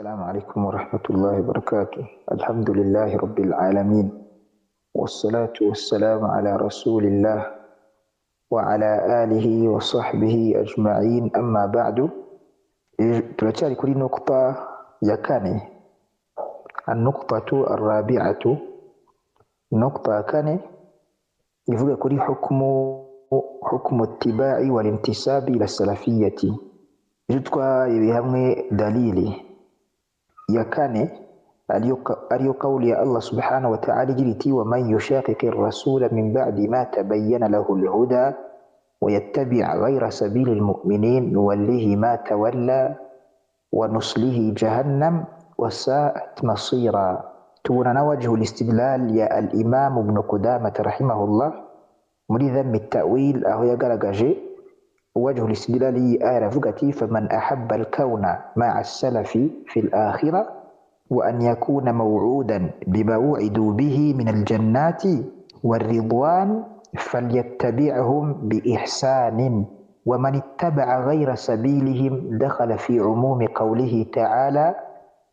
السلام عليكم ورحمة الله وبركاته. الحمد لله رب العالمين، والصلاة والسلام على رسول الله وعلى آله وصحبه أجمعين. أما بعد، ترجع كل نقطة يكاني النقطة الرابعة. نقطة كان يفوق كل حكم اتباع والانتساب إلى السلفية. جدوا يبيهم دليلي ya kane aliyo kauli ya Allah subhanahu wa ta'ala jiliti wa man yushaqiqi ar-rasula min ba'di ma tabayyana lahu al-huda wa yattabi' ghayra sabili al-mu'minin nuwallihi ma tawalla wa nuslihi jahannam wa sa'at masira. Tuona wajhu al-istidlal ya al-imam ibn Qudamah rahimahullah muri dhammi at-ta'wil aho yagaragaje wajhu al-istidlal aya ravuga ati faman ahabba al-kawna ma'a as-salafi fi al-akhirah وأن يكون موعودا بما وعدوا به من الجنات والرضوان فليتبعهم بإحسان ومن اتبع غير سبيلهم دخل في عموم قوله تعالى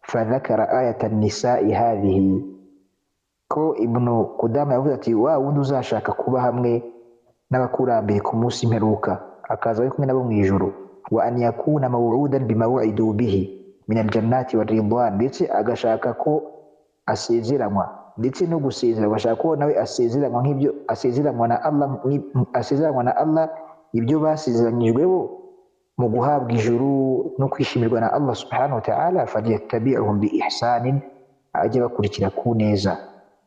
فذكر آية النساء هذه. ko ibnu Kudama yavuze ati wa wundi uzashaka kuba hamwe n'abakurambere ku munsi mperuka akaza ari kumwe nabo mu ijuru, wa an yakuna maw'udan bima wu'idu bihi min aljannati waridwan, ndetse agashaka ko asezeranywa ndetse no gusezeranywa, agashaka ko nawe asezeranywa nk'ibyo asezeranywa na Allah ibyo basezeranyijweho mu guhabwa ijuru no kwishimirwa na Allah subhanahu wa ta'ala. falyattabi'uhum bi ihsanin, ajye bakurikira ku neza.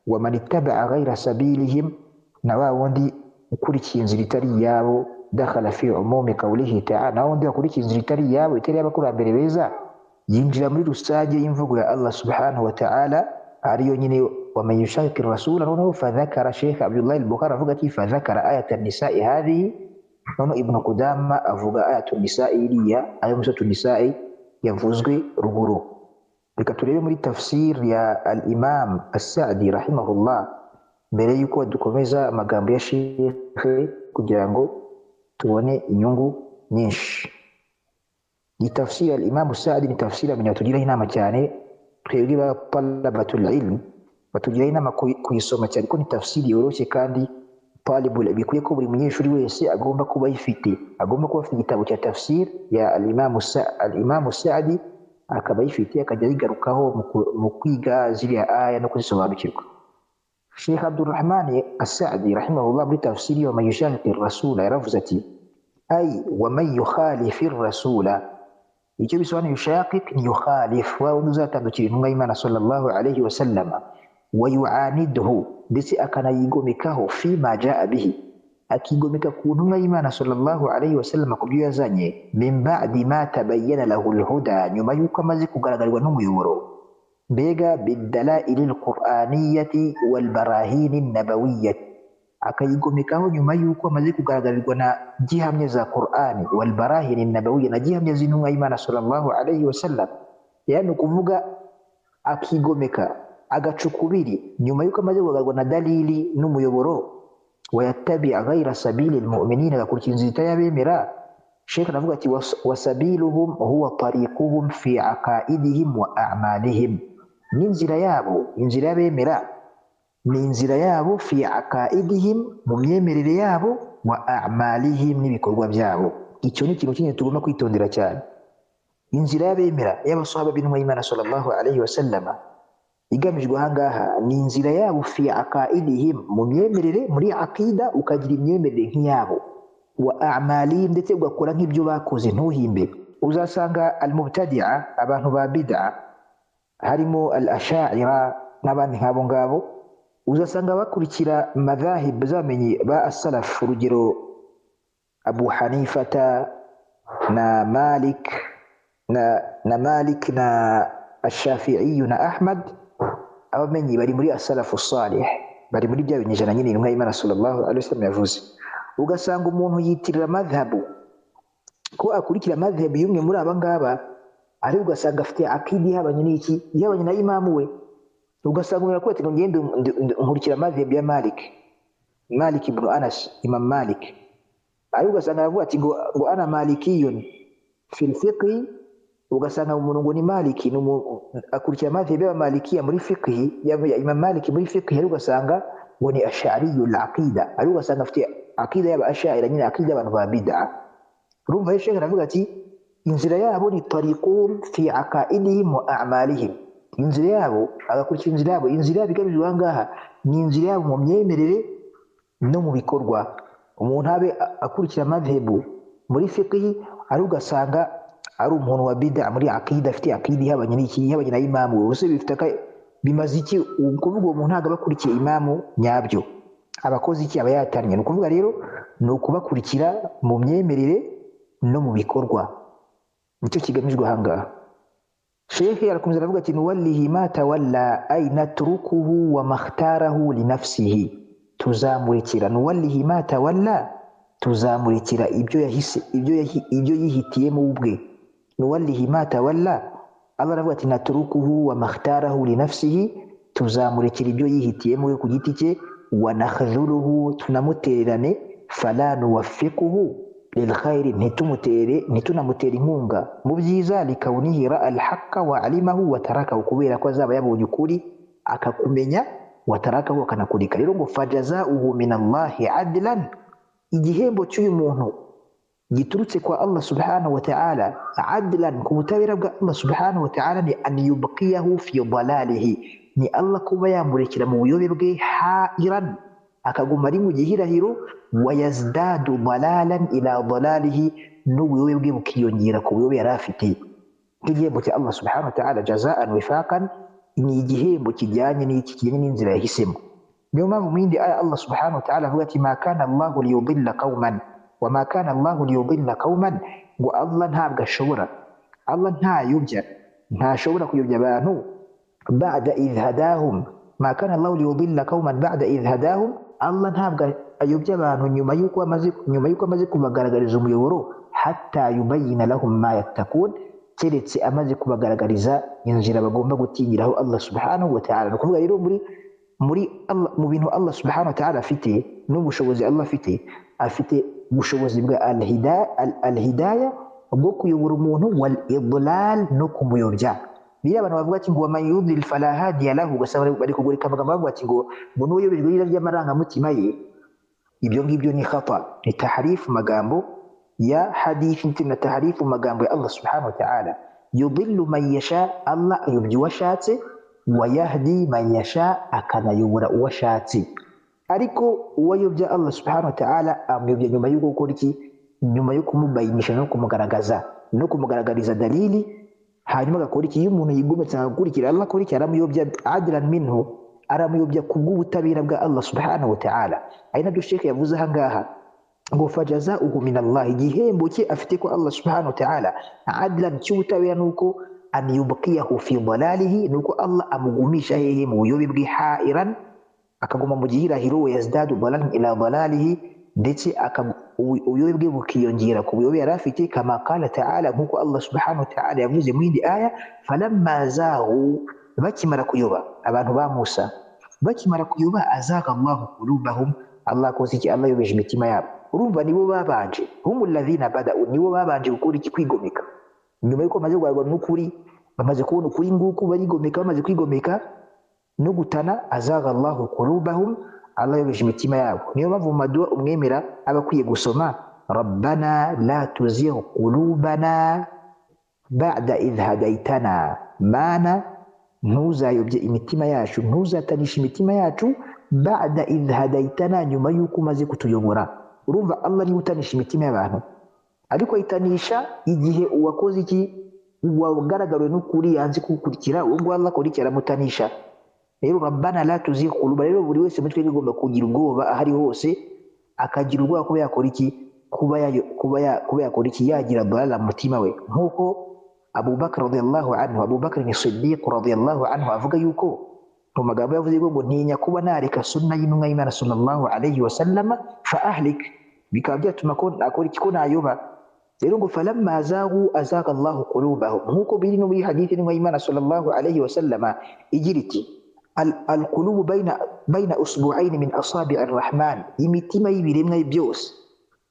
wa man ittaba'a ghayra sabilihim, na wa wundi ukurikiye inzira itari yabo, dakhala fi umumi qawlihi ta'ala, na wundi ukurikiye inzira itari yabo, itari y'abakurambere beza, yinjira muri rusange y'imvugo ya Allah subhanahu wa ta'ala ariyo nyine wa man yushaqiqi ar-rasula. noneho fadhakara Sheikh Abdullah al-Bukhari avuga ati fadhakara ayatan nisa'i hadhihi, noneho Ibn Qudama avuga ayatun nisa'i iriya ayo musatun nisa'i yavuzwe ruguru. Reka turebe muri tafsir ya al-Imam as-Sa'di rahimahullah mbere yuko dukomeza amagambo ya Sheikh kugira ngo tubone inyungu nyinshi. Ni tafsiri al-Imam Sa'di, ni tafsiri amenyatugira inama cyane twebwe ba talabatul ilm, batugira inama kuyisoma cyane ko ni tafsiri yoroshye kandi talibul bikwiye ko buri munyeshuri wese agomba kuba yifite, agomba kuba afite igitabo cya tafsir ya al-Imam Sa'di akaba yifite akajya yigarukaho mu kwiga ziriya aya no kuzisobanukirwa. Sheikh Abdurrahman as-Sa'di rahimahullah muri tafsiri wa man yushaqiqi ar-rasula yaravuze ati ay wa man yukhalifi ar-rasula, icyo bisobanuye yushaqiq ni yukhalif, wa wundi uzatandukira intumwa y'Imana sallallahu alayhi wa sallam, wa yu'anidhu, ndetse akanayigomekaho fi ma jaa bihi, akigomeka ku ntumwa y'Imana sallallahu alayhi wa sallam ku byo yazanye, min ba'di ma tabayyana lahu al-huda, nyuma yuko amaze kugaragarirwa n'umuyoboro, mbega bidalaili al-qur'aniyyati wal barahini an-nabawiyyati, akayigomekaho nyuma yuko amaze kugaragarirwa na gihamya za Qur'ani wal barahini an-nabawiyya, na gihamya z'intumwa y'Imana sallallahu alayhi wa sallam. Yani kuvuga akigomeka agacukubiri nyuma yuko amaze kugaragarirwa na dalili n'umuyoboro, wayattabi ghayra sabili al-mu'minin, agakurikira inzira y'abemera. Sheikh anavuga ati wasabiluhum huwa tariquhum fi aqaidihim wa a'malihim, n'inzira yabo, inzira y'abemera ni inzira yabo, fi aqaidihim, mu myemerere yabo, wa a'malihim, n'ibikorwa byabo. Icyo ni ikintu kinini tugomba kwitondera cyane. Inzira y'abemera y'abasahaba b'intumwa y'Imana sallallahu alayhi wa sallam igamijwe ahangaha ni inzira yabo, fi aqaidihim, mu myemerere, muri aqida ukagira imyemerere nk'iyabo, wa a'malihim, ndetse ugakora nk'ibyo bakoze ntuhimbe. Uzasanga al-mubtadi'a, abantu ba bid'a, harimo al-asha'ira n'abandi nk'abo ngabo, uzasanga bakurikira madhahib zamenye ba as-salaf, urugero Abu Hanifata na Malik na Ash-Shafi'i na Ahmad, abamenyi bari muri as-salafu salih, bari muri bya binyejana nyine intumwa y'Imana sallallahu alaihi wasallam yavuze. Ugasanga umuntu yitirira madhhabu ko akurikira madhhabu y'umwe muri aba ngaba, ari ugasanga afite akidi y'abanye n'iki, y'abanye na imamu we. Ugasanga umuntu akwete ngo ngende nkurikira madhhab ya Malik ibn Anas, Imam Malik, ari ugasanga aravuga ati ngo ana malikiyun fil fiqh ugasanga umuntu ngo ni maliki akurikira madhhabi y'abamalikiya muri fiqh ya Imam Maliki muri fiqh, ari ugasanga ngo ni ash'ariyul aqida, ari ugasanga afite aqida y'abash'ari, nyine aqida y'abantu ba bid'a. urumva Sheikh aravuga ati inzira yabo ni tariqum fi aqaidihim wa a'malihim, inzira yabo agakurikira inzira yabo igamijwe ahangaha ni inzira yabo mu myemerere no mu bikorwa. umuntu abe akurikira madhhabu muri fiqh, ari ugasanga ari umuntu wa bid'a muri aqida, afite aqida ihabanye na imamu, bose bimaze iki? Ukuvuga uwo muntu ntabwo abakurikiye imamu nyabyo, abakozi iki? aba yatanye. Ni ukuvuga rero ni ukubakurikira mu myemerere no mu bikorwa, nicyo kigamijwe ahangaha. Sheikh arakomeza aravuga ati nuwallihi ma tawalla ay natrukuhu wa makhtarahu li nafsihi, tuzamurikira nuwallihi ma tawalla, tuzamurikira ibyo yihitiyemo ubwe. nuwallihi ma tawalla, Allah aravuga ati natrukuhu wa makhtarahu li nafsihi, tuzamurikira ibyo yihitiyemo we ku giti cye. wa nakhdhuluhu, tunamutererane. fala nuwaffiquhu lilkhairi, ntitunamutera inkunga mu byiza. likawnihi ra'a alhaqqa wa alimahu wa tarakahu, kubera ko azaba yabonye ukuri akakumenya, wa tarakahu akanakurika. rero ngo fajazauhu min Allahi adlan, igihembo cy'uyu muntu giturutse kwa Allah subhanahu wa ta'ala adlan, ku butabera bwa Allah subhanahu wa ta'ala, ni an yubqiyahu fi dalalihi, ni Allah kuba yamurekera mu buyobe bwe, hairan, akaguma ari mu gihirahiro, wa yazdadu dalalan ila dalalihi, n'ubuyobe bwe bukiyongera ku buyobe yari afite. nk'igihembo cya Allah subhanahu wa ta'ala, jazaan wifaqan, ni igihembo kijyanye n'inzira yahisemo. niyo mpamvu mu yindi aya Allah subhanahu wa ta'ala avuga ati ma kana Allahu liyudilla qauman wa ma kana Allahu liyudilla qauman, ngo Allah ntabwo ashobora, Allah ntashobora kuyobya abantu ba'da idh hadahum, ma kana Allahu liyudilla qauman ba'da idh hadahum, Allah ntabwo ayobya abantu nyuma yuko amaze kubagaragariza umuyoboro, hatta yubayyina lahum ma yattaqun, keretse amaze kubagaragariza inzira bagomba gutinyiraho Allah subhanahu wa ta'ala. ni ukuvuga rero mu bintu Allah subhanahu wa ta'ala afite n'ubushobozi Allah afite ubushobozi bwa al-hidayah bwo kuyobora umuntu, wal idlal, no kumuyobya. Biriya abantu bavuga ati ngo wa man yudlil fala hadiya lahu, ugasanga bari kugurika amagambo bavuga ati ngo n'uyobejwe n'irari ry'amarangamutima ye, ibyo ngibyo ni khata, ni tahrifu magambo ya hadithi, na tahrifu magambo ya Allah subhanahu wa ta'ala. yudillu man yasha, Allah ayobya uwashatse, wa yahdi man yasha, akanayobora uwashatse. ariko uwayobya Allah subhanahu wa ta'ala amuyobya nyuma y'uko gukora iki? nyuma yo kumubayinisha no kumugaragariza dalili, hanyuma agakora iki? iyo umuntu yigometse agakurikira Allah, akora iki? aramuyobya adlan minhu, aramuyobya kubw'ubutabera bwa Allah subhanahu wa ta'ala. ari nabyo Sheikh yavuze ahangaha ngo fajazauhu min Allah, igihembo cye afite ko Allah subhanahu wa ta'ala adlan, cy'ubutabera nuko an yubqiyahu fi dalalihi, nuko Allah amugumisha hehe? mu buyobe bwe, hairan, akaguma mu gihirahiro, wa yazdadu dalalan ila dalalihi, ndetse ubuyobe bwe bukiyongera ku buyobe yari afite. kama qala ta'ala, nkuko Allah subhanahu wa ta'ala yavuze mu yindi aya, falamma zahu, bakimara kuyoba abantu ba Musa, bakimara kuyoba, azaga Allahu qulubahum, Allah akoze iki? Allah yobeje imitima yabo. urumva nibo babanje, humul ladhina bada'u, nibo babanje gukora iki? kwigomeka. nyuma yuko bamaze kugaragara n'ukuri, bamaze kubona ukuri nguko barigomeka, bamaze kwigomeka no gutana, azaga Allahu qulubahum, Allah yobeje imitima yabo. niyo mpamvu mu madu'a umwemera aba akwiye gusoma rabbana la tuzigh qulubana ba'da idh hadaytana, mana ntuzayobye imitima yacu, ntuzatanisha imitima yacu, ba'da idh hadaytana, nyuma yuko umaze kutuyobora. urumva Allah niwe utanisha imitima y'abantu, ariko ayitanisha igihe uwakoze iki? uwagaragariwe n'ukuri yanze kukurikira, uwo ngo Allah akurikira aramutanisha. rero rabbana la tuzigh qulubana, rero buri wese muri twe agomba kugira ubwoba ahari hose, akagira ubwoba kuba yakora iki? kuba yakora iki? yagira dalala mu mutima we. nk'uko Abu Bakr radiyallahu anhu, Abu Bakr ni Siddiq radiyallahu anhu avuga yuko mu magambo yavuze ngo ntinya kuba nareka sunna y'intumwa y'Imana sallallahu alayhi wa sallam, fa ahlik, bikaba byatuma ko nakora iki? ko nayoba. rero ngo falamma zagu azaga Allahu qulubahum, nk'uko biri no muri hadithi y'intumwa y'Imana sallallahu alayhi wa sallam igira iti alqulubu bayna usbu'ayn min asabi'ir rahman, imitima y'ibiremwa byose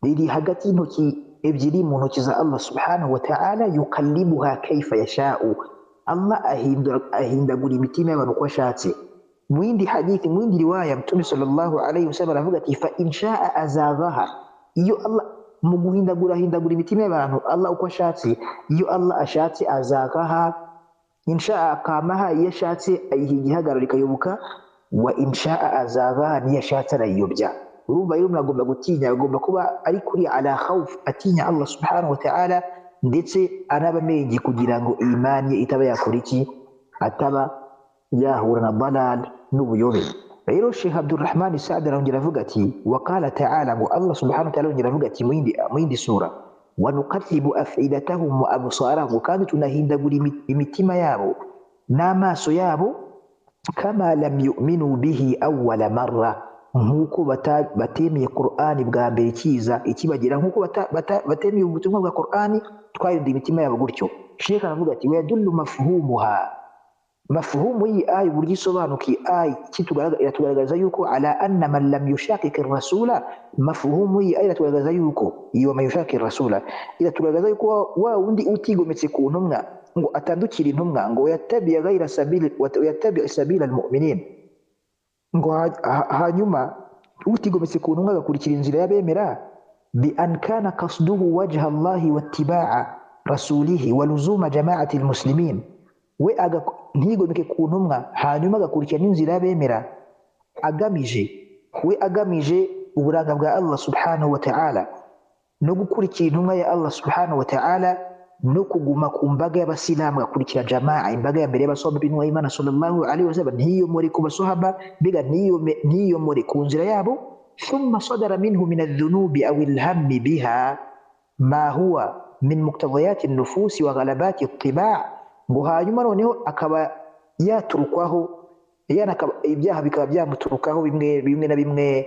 biri hagati y'intoki ebyiri mu ntoki za Allah subhanahu wa ta'ala, yukallibuha kaifa yasha'u, Allah ahindagura imitima y'abantu uko ashatse. Mu yindi hadithi, mu yindi riwaya, Mtume sallallahu alayhi wasallam aravuga ati fa in sha'a azaghaha, iyo Allah mu guhindagura imitima y'abantu Allah uko ashatse, iyo Allah ashatse azaghaha, insha'a akamaha, iyo ashatse ayiha igihagararo ikayoboka, wa insha'a azaghaha, niyo ashatse arayiyobya. Urumva rero muragomba gutinya, agomba kuba ari kuri ala khawf, atinya Allah subhanahu wa ta'ala, ndetse anaba amenye kugira ngo imani ye itaba yakora iki, ataba yahura na dalal n'ubuyobe. Rero Sheikh Abdurrahman Saad arongera avuga ati wa qala ta'ala, ngo Allah subhanahu wa ta'ala arongera avuga ati mu yindi sura, wa nuqallibu afidatahum wa absarahum, kandi tunahindagura imitima yabo n'amaso yabo, kama lam yu'minu bihi awwala marra, nk'uko batemeye Qur'ani bwa mbere ikibagera, nk'uko batemeye ubutumwa bwa Qur'ani twarinda imitima yabo gutyo. Sheikh aravuga ati wayadullu mafhumuha, mafhumu iyi aya uburyo isobanukiye aya iratugaragaza yuko ala anna man lam yushaqiq ar-rasula, mafhumu iyi aya iratugaragaza yuko iyo man yushaqiq ar-rasula iratugaragaza yuko wa wundi utigometse ku ntumwa ngo atandukira intumwa, ngo yattabi ghayra sabila al-mu'minin, ngo hanyuma utigometse ku ntumwa agakurikira inzira y'abemera, bi an kana qasduhu wajha Allahi wattiba'a rasulihi wa luzuma jama'ati al-muslimin, we ntigomeke ku ntumwa hanyuma agakurikira n'inzira y'abemera, agamije uburanga bwa Allah subhanahu wa ta'ala, no gukurikira intumwa ya Allah subhanahu wa ta'ala, no kuguma ku mbaga y'abasilamu, agakurikira jamaa, imbaga ya mbere y'abasahaba b'intumwa y'Imana sallallahu alaihi wasallam, ntiyomore ku basahaba, mbega ntiyomore ku nzira yabo. Thumma sadara minhu min adh-dhunubi aw al-hammi biha ma huwa min muqtadiyati an-nufusi wa ghalabati at-tiba', ngo hanyuma noneho akaba yaturukwaho, ibyaha bikaba byamuturukaho bimwe na bimwe,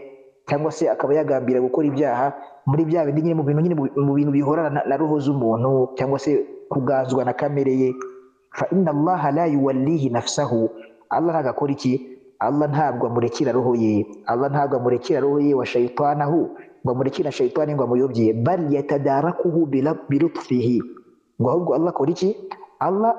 cyangwa se akaba yagambira gukora ibyaha muri bya bindi nyine mu bintu bihorana na roho z'umuntu, cyangwa se kuganzwa na kamere ye. Fa inna Allah la yuwallihi nafsahu, Allah ntagakora iki, Allah ntabwo amurekera roho ye, Allah ntabwo amurekera roho ye wa shaytanahu, ngo amurekera shaytani ngo amuyobye, bal yatadarakuhu bilutfihi, ngo ahubwo Allah akora iki, Allah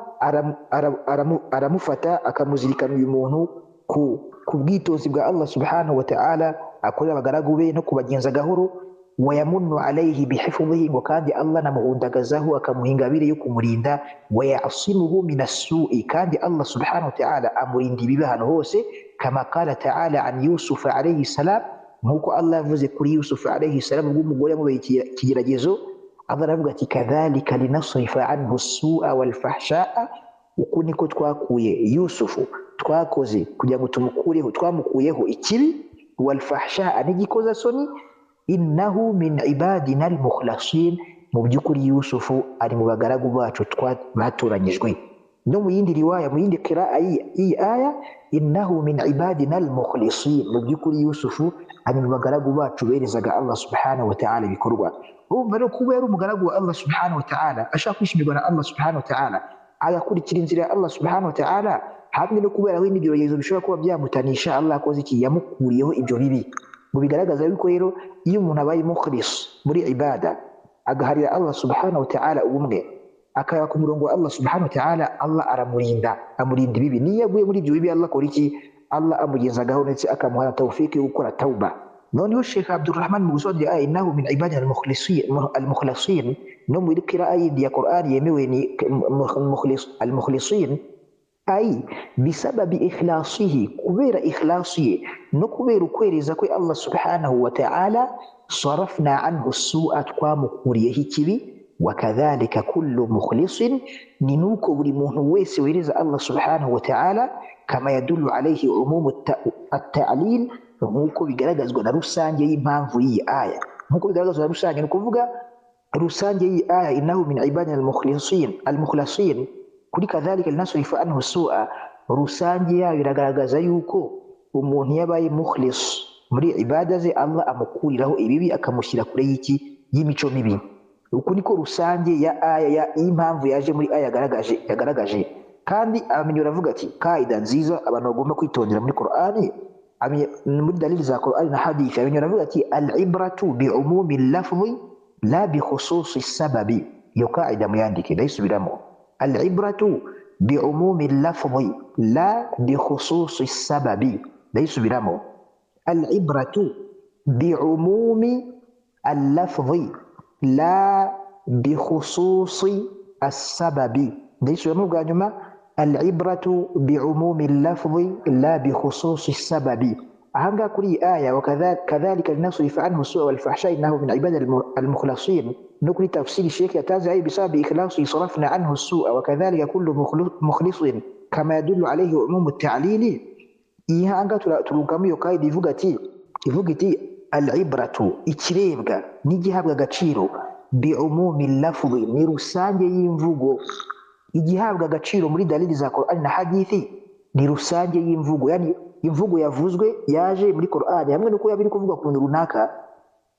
aramufata akamuzirikana uyu muntu ku bwitonzi bwa Allah subhanahu wa ta'ala akorera abagaragu be no kubagenza gahoro. Wa yamunnu alayhi bihifdhihi, ngo kandi Allah namuhundagazaho akamuha ingabire yo kumurinda. Wa ya'simuhu min as-su'i, kandi Allah subhanahu wa ta'ala amurinda ibibi ahantu hose. Kama qala ta'ala an Yusuf alayhi salam, nk'uko Allah yavuze kuri Yusuf alayhi salam ubwo umugore yamubeye ikigeragezo, Allah aravuga ati kadhalika linasrifa anhu as-su'a wal fahsha'a, uku niko twakuye Yusufu, twakoze kugira ngo twamukuyeho ikibi, wal fahsha'a n'igikoza soni, innahu min ibadina al-mukhlasin, mu by'ukuri Yusufu ari mu bagaragu bacu batoranyijwe. No mu yindi riwaya, mu yindi qira'a iyi aya, innahu min ibadina al-mukhlasin, mu by'ukuri Yusufu ari mu bagaragu bacu berezaga Allah subhanahu wa ta'ala ibikorwa. Urumva rero kuba yari umugaragu wa Allah subhanahu wa ta'ala, ashaka kwishimirwa na Allah subhanahu wa ta'ala, agakurikira inzira ya Allah subhanahu wa ta'ala, hamwe no kubera ibindi bigeragezo bishobora kuba byamutanisha, Allah akoze iki, yamukuriyeho ibyo bibi. Mu bigaragaza yuko rero iyo umuntu abaye mukhlis muri ibada, agaharira Allah subhanahu wa ta'ala ubumwe, akaba ku murongo wa Allah subhanahu wa ta'ala, Allah amurinda ibibi. Niyo yaguye muri ibyo bibi, Allah akora iki, Allah amugenzagaho ndetse akamuha tawfiki yo gukora tauba. noneho Sheikh Abdurrahman mu gusobanura aya innahu min ibadina al-mukhlasin, no muri qira'a yindi ya Qur'an yemewe ni al-mukhlasin, ay bisababi ikhlasihi, kubera ikhlasiye no kubera ukwereza kwe Allah subhanahu wa ta'ala, sarafna anhu as-su'a, twamukuriyeho ikibi. Wakadhalika kullu mukhlisin, ni nuko buri muntu wese wereza Allah subhanahu wa ta'ala, kama yadullu alayhi umumu at-ta'lil, nk'uko bigaragazwa na rusange y'impamvu y'iyi aya. Nk'uko bigaragazwa na rusange, ni ukuvuga rusange y'iyi aya, innahu min ibadina al-mukhlasin, kuri kadhalika linasrifa anhu su'a, rusange yayo iragaragaza yuko umuntu yabaye mukhlis muri ibada ze, Allah amukuriraho ibibi akamushyira kure y'imico mibi. Uku niko rusange ya aya y'impamvu yaje muri aya yagaragaje. Kandi abamenyi baravuga ati kaida nziza abantu bagomba kwitondera muri Qur'ani, muri dalili za Qur'ani na hadithi. Abamenyi baravuga ati al-ibratu bi umumi al-lafzi la bikhususi sababi, iyo kaida muyandike ndayisubiramo. Al-ibratu biumumi lafzi la bikhususi sababi, ndayisubiramo. Al-ibratu biumumi al-lafzi la bikhususi as-sababi, ndayisubiramo bwa nyuma. Al-ibratu biumumi lafzi la bikhususi sababi. ahangaha kuri iyi aya wakadhalika linasrifa anhu sua walfahsha innahu min ibadi almukhlasin, no kuri tafsiri Sheikh yatanze ayi bisababi ikhlasi sarafna anhu sua wakadhalika kullu mukhlisin kama yadullu alayhi umumu at-ta'lili. iyi ahangaha turungamo iyo kaida ivuga iti al-ibratu, ikirebwa n'igihabwa agaciro, biumumi lafzi, ni rusange y'imvugo. igihabwa agaciro muri dalili za Qur'an na hadithi ni rusange y'imvugo, yani imvugo yavuzwe yaje muri Qur'an hamwe nuko yabiri kuvuga ku runaka,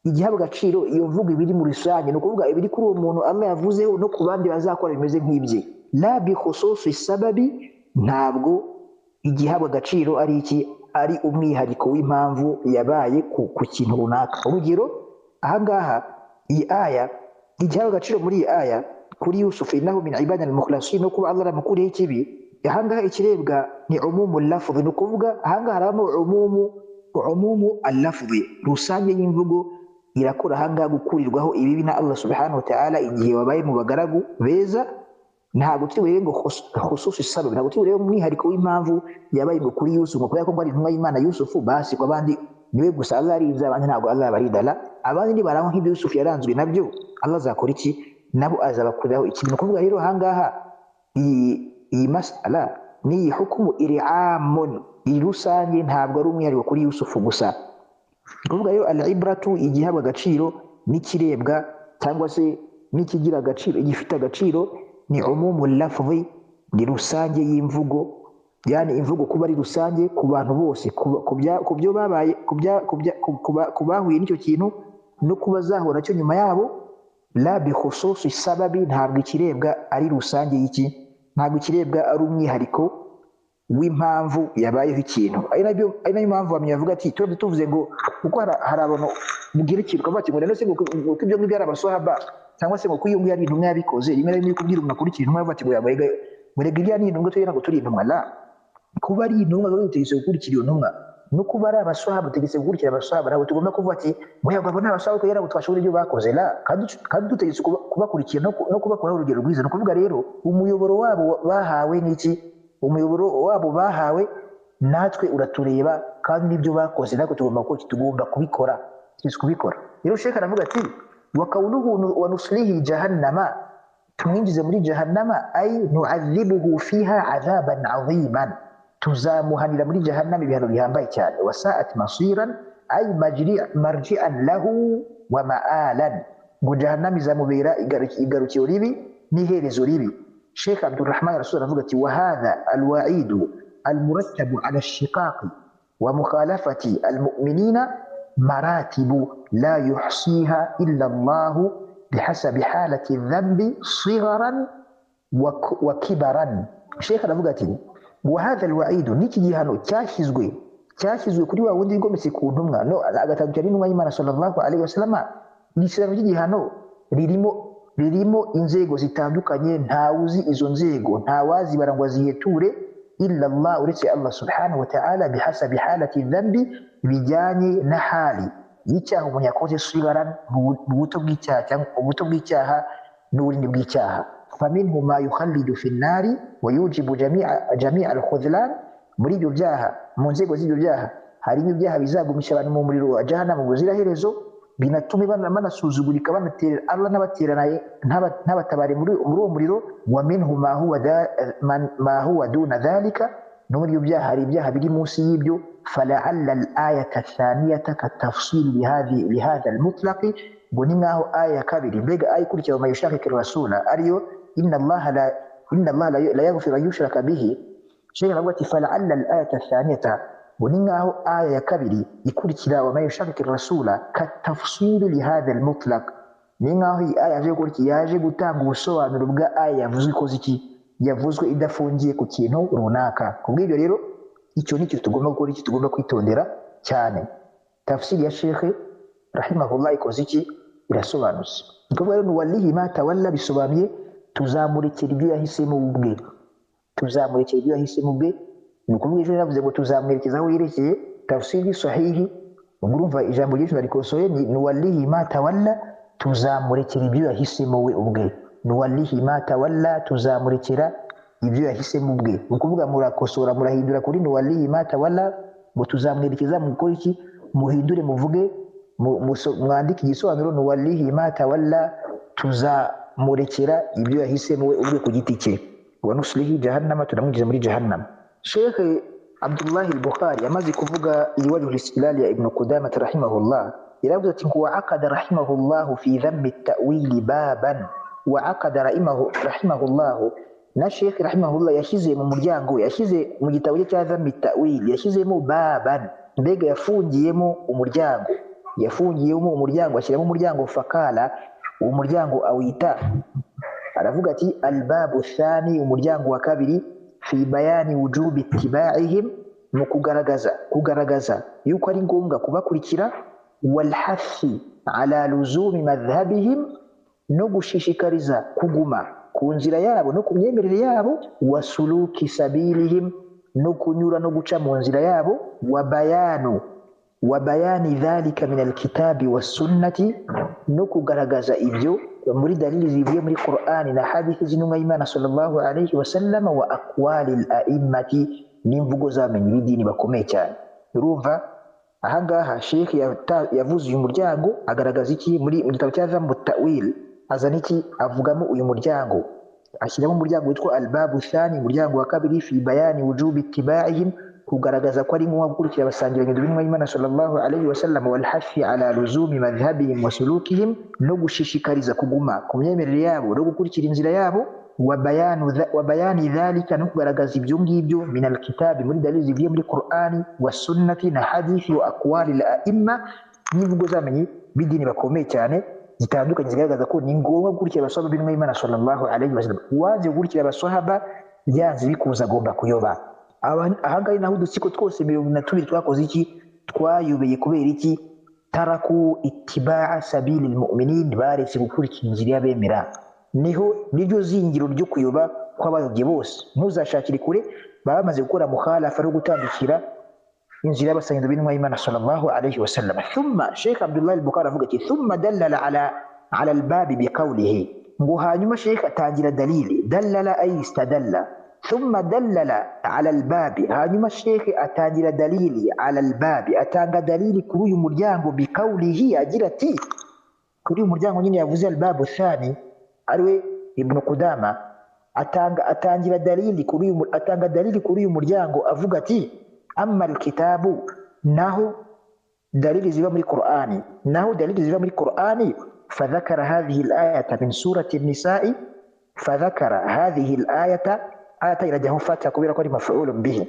igihabwa agaciro iyo mvugo ibiri muri rusange, no kuvuga ibiri kuri uwo muntu amwe yavuzeho no ku bandi bazakora bimeze nk'ibye. La bi khususi sababi, ntabwo igihabwa agaciro ari iki, ari umwihariko w'impamvu yabaye ku kintu runaka. Urugero ahangaha iyi aya, igihabwa agaciro muri iyi aya kuri Yusuf innahu min ibadi al-mukhlasin, no kuba Allah aramukuriyeho ikibi, ahangaha ikirebwa ni umumu lafzi, ni ukuvuga ahangaha haramo umumu al-lafzi, rusange y'imvugo irakora ahangaha gukurirwaho ibibi na Allah subhanahu wa ta'ala igihe wabaye mu bagaragu beza. ntabwo turiwe ngo khususi sababu, ntabwo turiwe umwihariko w'impamvu yabaye ngo kuri Yusuf, ngo kubera ko ari intumwa y'Imana Yusufu basi ko abandi niwe gusa Allah arinze, abandi ntabwo Allah abarindala. abandi nibarangwa nk'ibyo Yusuf yaranzwe nabyo, Allah azakora iki, nabo azabakuriraho ikintu. Ni kuvuga rero ahangaha iyi masala ni hukumu iriamun, iri rusange, ntabwo ari umwihariko kuri Yusufu gusa. Ni kuvuga rero al-ibratu, igihabwa agaciro n'ikirebwa cyangwa se n'ikigira agaciro, igifite agaciro, ni umumu lafzi, ni rusange y'imvugo, yani imvugo kuba ari rusange ku bantu bose, ku byo babaye, ku bahuye n'icyo kintu no kuba zahura cyo nyuma yabo. La bi khususi sababi, ntabwo ikirebwa ari rusange y'iki, ntabwo ikirebwa ari umwihariko w'impamvu yabayeho ikintu. ari nayo mpamvu bamwe bavuga ati tuvuze ngo kuko hari abantu mugira ikintu ukavuga ati ngo rero se ngo ibyo ngibyo ari abaswahaba cyangwa se ngo kuyo ngiyari intumwa yabikoze, rimwe na rimwe kubwira umuntu akurikira intumwa bavuga ati ngo yabaye murega iriya ni intumwa twera ngo turi intumwa. La, kuba ari intumwa ngo utegetse gukurikira iyo ntumwa, no kuba ari abaswahaba utegetse gukurikira abaswahaba, ntabwo tugomba kuvuga ati muyaga abo ni abaswahaba ko yari abo twashobora ibyo bakoze. La, kandi dutegetse kubakurikira no kubakoraho urugero rwiza. ni ukuvuga rero umuyoboro wabo bahawe n'iki, umuyoboro wabo bahawe natwe uratureba, kandi n'ibyo bakoze natwe tugomba kubikora. Rero Sheikh aravuga ati wa qawluhu wa nuslihi jahannama, tumwinjize muri jahannama, ay nu'adhibuhu fiha adhaban 'aziman, tuzamuhanira muri jahannama ibihano bihambaye cyane. Wa sa'at masiran, ay marji'an lahu wa ma'alan, ngo jahannama izamubera igarukiro ribi n'iherezo ribi. Sheikh Abdurrahman Rasul aravuga ati wa hadha alwa'idu almurattabu ala ash-shiqaqi wa mukhalafati almu'minina maratibu la yuhsiha illa Allah bihasabi halati dhanbi sigharan wa kibaran. Sheikh aravuga ati wa hadha alwa'idu, niki gihano cyashyizwe kuri wa wundi wigometse ku ntumwa, no agatandukira n'intumwa y'Imana sallallahu alaihi wasallam. ni ishyano ry'igihano ririmo inzego zitandukanye, ntawuzi izo nzego, ntawazibara ngo aziheture illa Allah, uretse Allah subhanahu wa ta'ala, bihasabi halati dhanbi, bijyanye na hali y'icyaha umuntu yakoze, sigaran, mu buto bw'icyaha cyangwa ubuto bw'icyaha n'uburini bw'icyaha. faminhu ma yukhallidu fi nnari wa yujibu jami'a al-khudlan, muri ibyo byaha, mu nzego z'ibyo byaha harimo ibyaha bizagumisha abantu mu muriro wa jahannam ubuziraherezo, binatume banasuzugurika, banatera Allah n'abatabare muri uwo muriro. wa minhu ma huwa duna dhalika, no muri ibyo byaha hari ibyaha biri munsi y'ibyo. fala'alla al-ayata ath-thaniyata katafsil bihadha al-mutlaq, ngo ni nkaho aya ya kabiri, mbega aya ikurikira ma yushakika rasula, ariyo inna Allah la yaghfiru an yushraka bihi. Sheikh aravuga ati fala'alla al-ayata ath-thaniyata, ngo ni nkaho aya ya kabiri ikurikira wa ma yushakika rasula katafsil lihadha al-mutlaq, ni nkaho iyi aya yaje gutanga ubusobanuro bwa aya yavuzwe ikoze iki, yavuzwe idafungiye ku kintu runaka. Kubw'ibyo rero icyo ni cyo tugomba gukora, iki tugomba kwitondera cyane. Tafsiri ya Sheikh rahimahullah ikoze iki, birasobanutse. Ukuvuga rero nuwallihi ma tawalla bisobanuye tuzamurekera ibyo yahisemo ubwe, tuzamurekera ibyo yahisemo ubwe. Ni ukuvuga ejo yavuze ngo tuzamwerekeza aho yerekeye, tafsiri sahihi. Urumva ijambo ryinshi narikosoye, ni nuwallihi ma tawalla, tuzamurekera ibyo yahisemo we ubwe. Nuwallihi ma tawalla, tuzamurekera ibyo yahisemo ubwe. Ni ukuvuga murakosora murahindura kuri nuwallihi ma tawalla ngo tuzamwerekeza mu gukora iki, muhindure muvuge mwandike igisobanuro nuwallihi ma tawalla, tuzamurekera ibyo yahisemo we ubwe ku giti cye. Wa nuslihi jahannama, tunamwinjiza muri jahannam. Sheikh Abdullah al-Bukhari amaze kuvuga iyi wajhu al-istidlal ya Ibn Qudamah rahimahullah, yaravuze ati ngo aqada rahimahullah fi dhammi at-ta'wil baban, wa aqada rahimahullah, na Sheikh rahimahullah yashyize mu muryango, yashyize mu gitabo cya dhammi at-ta'wil, yashyizemo baban, mbega yafungiyemo umuryango, yafungiyemo umuryango, ashyiramo umuryango. Fakala, uwo muryango awita, aravuga ati albabu thani, umuryango wa kabiri, fi bayani wujubi ittiba'ihim, mu kugaragaza yuko ari ngombwa kubakurikira, wal hathi ala luzumi madhhabihim, no gushishikariza kuguma ku nzira yabo no ku myemerere yabo, wa suluki sabilihim, no kunyura no guca mu nzira yabo, wa bayani dhalika min alkitabi was sunnati, no kugaragaza ibyo muri dalili zivuye muri Qur'ani na hadithi z'intumwa y'Imana sallallahu alayhi wa sallam, wa aqwali al-a'immati, n'imvugo z'abamenyi b'idini bakomeye cyane. Urumva ahangaha Sheikh yavuze uyu muryango, agaragaza iki muri gitabo cya Dhammu at-Ta'wil, azana iki, avugamo uyu muryango, ashyiramo umuryango witwa albabu thani, umuryango wa kabiri, fi bayani wujubi ittiba'ihim, kugaragaza ko ari ngombwa gukurikira abasangirangendo b'intumwa y'Imana sallallahu alayhi wa sallam, wal hathi ala luzumi madhhabihim wa sulukihim, no gushishikariza kuguma ku myemerere yabo no gukurikira inzira yabo, wa bayani dhalika, no kugaragaza ibyo ngibyo, min alkitabi, muri dalili zivuye muri Qur'ani, wa sunnati, na hadithi, wa aqwali al-a'imma, n'imvugo z'abamenyi b'idini bakomeye cyane zitandukanye zigaragaza ko ni ngombwa gukurikira abasahaba b'intumwa y'Imana sallallahu alayhi wa sallam. Uwaje gukurikira abasahaba yanze bikuza agomba kuyoba. Ahangahe naho udutsiko twose 22 twakoze iki, twayobeye. Kubera iki? Taraku ittiba'a sabilil mu'minin, baretse gukurikira inzira y'abemera. Niryo zingiro ryo kuyoba kw'abayobye bose. Ntuzashakire kure, baba bamaze gukora mukhalafa no gutandukira inzira y'abasangirangendo b'intumwa y'Imana sallallahu alayhi wa sallam. Thumma Sheikh Abdullah al-Bukhari avuga ati thumma dallala ala al-babi biqawlihi, ngo hanyuma Sheikh atangira dalili, dallala ay istadalla, thumma dallala ala al-babi, hanyuma Sheikh atangira dalili ala al-babi, atanga dalili kuri uyu muryango, biqawlihi, agira ati, kuri uyu muryango nyine yavuze al-babu thani, ariwe Ibn Qudama, atangira dalili kuri uyu muryango, avuga ati amma al-kitabu, naho dalili ziva muri Qur'ani, fadhakara hadhihi al-ayata min surati an-nisa'i, fadhakara hadhihi al-ayata, ayata irajyaho fata kubera ko ari maf'ulun bihi.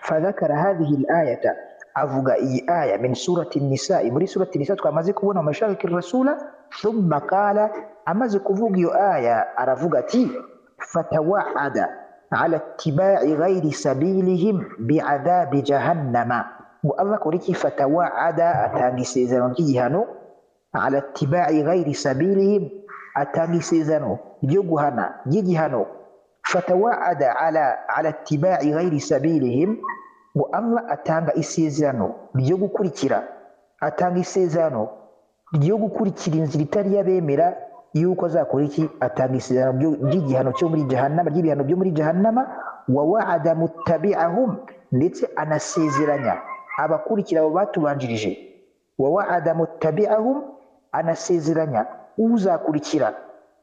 Fadhakara hadhihi al-ayata, avuga iyi aya min surati an-nisa'i, muri surati an-nisa twamaze kubona mashakir rasula. Thumma qala, amaze kuvuga iyo aya aravuga ati fatawa'ada ala ittiba'i ghairi sabilihim bi'adhabi jahannama, ngo Allah kuri iki, fatawa'ada, atanga isezerano ry'igihano, ala ittiba'i ghairi sabilihim, atanga isezerano ryo guhana ry'igihano. Fatawa'ada ala ittiba'i ghairi sabilihim, ngo Allah atanga isezerano ryo gukurikira, atanga isezerano ryo gukurikira inzira itari y'abemera, yuko azakora iki, atanga isezerano ry'igihano cyo muri jahannama, ry'ibihano byo muri jahannama. Wa wa'ada muttabi'ahum, ndetse anasezeranya abakurikira abo batubanjirije. Wa wa'ada muttabi'ahum, anasezeranya uzakurikira,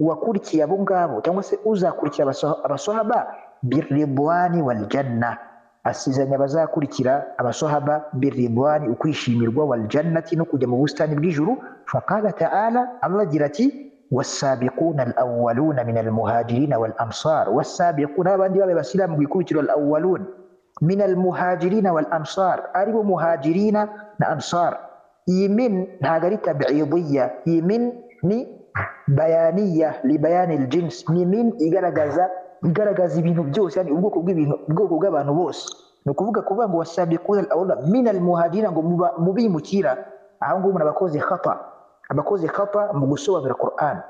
uwakurikiye abo ngabo cyangwa se uzakurikira abasahaba, birridwani wal janna, asezeranya abazakurikira abasahaba birridwani, ukwishimirwa, wal jannati, no kujya mu busitani bw'ijuru. Faqala ta'ala, Allah agira ati والسابقون الأولون من المهاجرين والأنصار, والسابقون abandi babe basilamu gwikubitiro al-awwalun min al-muhajirin wal-ansar, aribo muhajirina na ansar. Iyi min ntago ari tab'idiyya, iyi min ni bayaniya li bayani al-jins, ni min igaragaza ibintu byose, yani ubwoko bw'abantu bose. Ni ukuvuga ngo wasabiquna al-awwaluna min al-muhajirin, ngo mubimukira. Aho ngo umuntu abakoze khata, abakoze khata mu gusobanura Qur'an.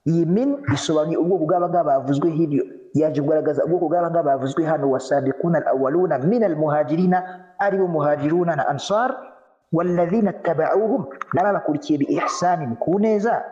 Iyi min isobanuye ubwoko bw'abangaba bavuzwe hirya, yaje kugaragaza ubwoko bw'abangaba bavuzwe hano, wasabiquna al-awwaluna min al-muhajirina, aribo muhajiruna na ansar, walladhina tabauhum, n'ababakurikiye bi ihsanin ku neza,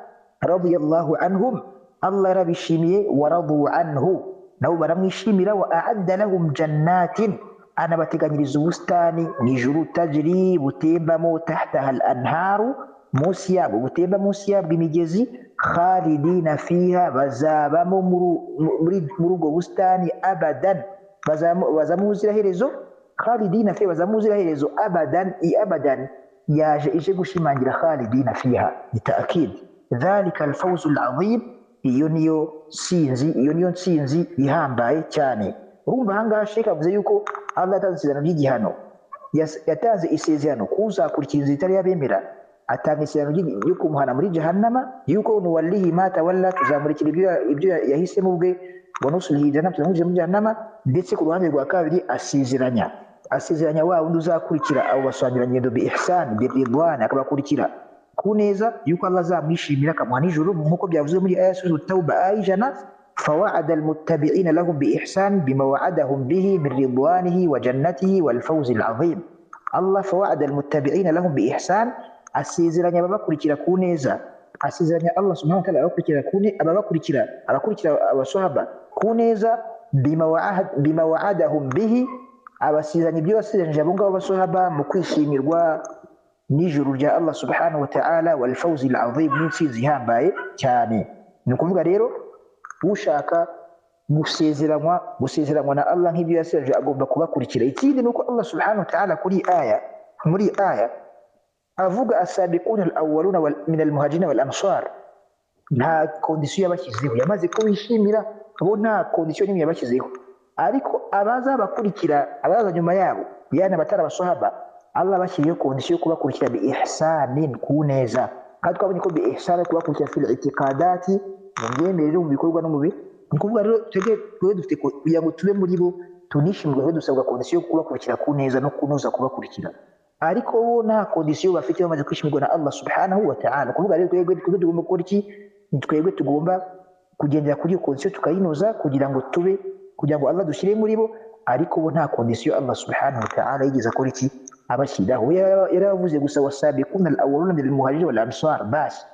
radiyallahu anhum, Allah yarabishimiye, waradu anhu, nabo baramwishimira, wa a'adda lahum jannatin, anabateganyiriza ubusitani mu ijuru, tajri, butembamo, tahtaha al-anharu, munsi yabwo, butemba munsi yabwo imigezi, khalidina fiha, bazabamo muri ubwo busitani, abadan, bazamo ubuziraherezo, khalidina fiha, bazamo ubuziraherezo, abadan, abadan yaje ije gushimangira khalidina fiha bitakid. Dhalika alfawzu alazim, iyo niyo nsinzi ihambaye cyane. Urumva ahangaha Sheikh avuze yuko Allah yatanze isezerano ry'igihano, yatanze isezerano kuzakurikira inzira itari yabemera, atanga isezerano ryo kumuhana muri jahannama, yuko nuwallihi ma tawalla, tuzamurikira ibyo yahisemo ubwe, wa nuslihi jahannama, tuzamurikira muri jahannama. Ndetse ku ruhande rwa kabiri asezeranya wa wundi uzakurikira abo basangirangendo bi ihsan bi ridwan, akabakurikira ku neza, yuko Allah azamwishimira akamuha n'ijuru, nk'uko byavuze muri aya sura Tauba ayijana, فوعد المتبعين لهم بإحسان بما وعدهم به من رضوانه وجنته والفوز العظيم. الله فوعد المتبعين لهم بإحسان، asezeranya ababakurikira ku neza, asezeranya Allah subhanahu wa ta'ala ababakurikira abasahaba ku neza, bima wa'adahum bihi, abasezeranya ibyo basezeranyije abo ngabo basahaba mu kwishimirwa n'ijuru rya Allah subhanahu wa ta'ala, wal fawzi al-azim, n'intsinzi ihambaye cyane. Ni ukuvuga rero ushaka gusezeranywa na Allah nk'ibyo yasezeranyije agomba kubakurikira. Ikindi ni uko Allah subhanahu wa ta'ala muri aya avuga asabiquna al-awwaluna min al-muhajirin wal ansar, nta kondisiyo yabashyizeho, yamaze kubishimira bo, nta kondisiyo n'imwe yabashyizeho. Ariko abazabakurikira, abaza nyuma yabo, yana batara abasahaba, Allah bashyiriyeho kondisiyo yo kubakurikira bi ihsanin, ku neza. Kandi twabonye ko bi ihsan kubakurikira fil itiqadati, mu myemerere, mu bikorwa no mu bi. Ni kuvuga rero twebwe dufite kugira ngo tube muri bo tunishimirwe, dusabwa kondisiyo yo kubakurikira ku neza no kunoza kubakurikira. Ariko bo nta kondisiyo bafite, bamaze kwishimirwa na Allah subhanahu wa ta'ala. Kuvuga rero twebwe tugomba gukora iki? Twebwe tugomba kugendera kuri iyo kondisiyo tukayinoza, kugira ngo Allah dushyire muri bo. Ariko bo nta kondisiyo Allah subhanahu wa ta'ala yigeze akora iki? Abashyiraho. Yaravuze gusa wasabiquna al-awwaluna min al-muhajirin wal ansar basi.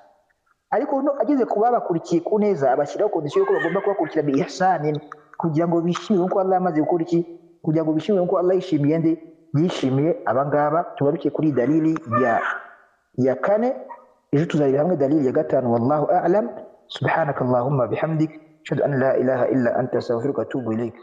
Ariko no ageze kuba bakurikiye ku neza, abashyiraho kondisiyo yo ko bagomba kubakurikira bi ihsanin, kugira ngo bishimire ko Allah yamaze gukora iki? Kugira ngo bishimire ko Allah yishimiye nde? Yishimiye abangaba. Tubarukiye kuri dalili ya kane, ejo tuzarira hamwe dalili ya gatanu. Wallahu a'lam. Subhanakallahumma bihamdik, ashhadu an la ilaha illa anta, astaghfiruka wa atubu ilayk.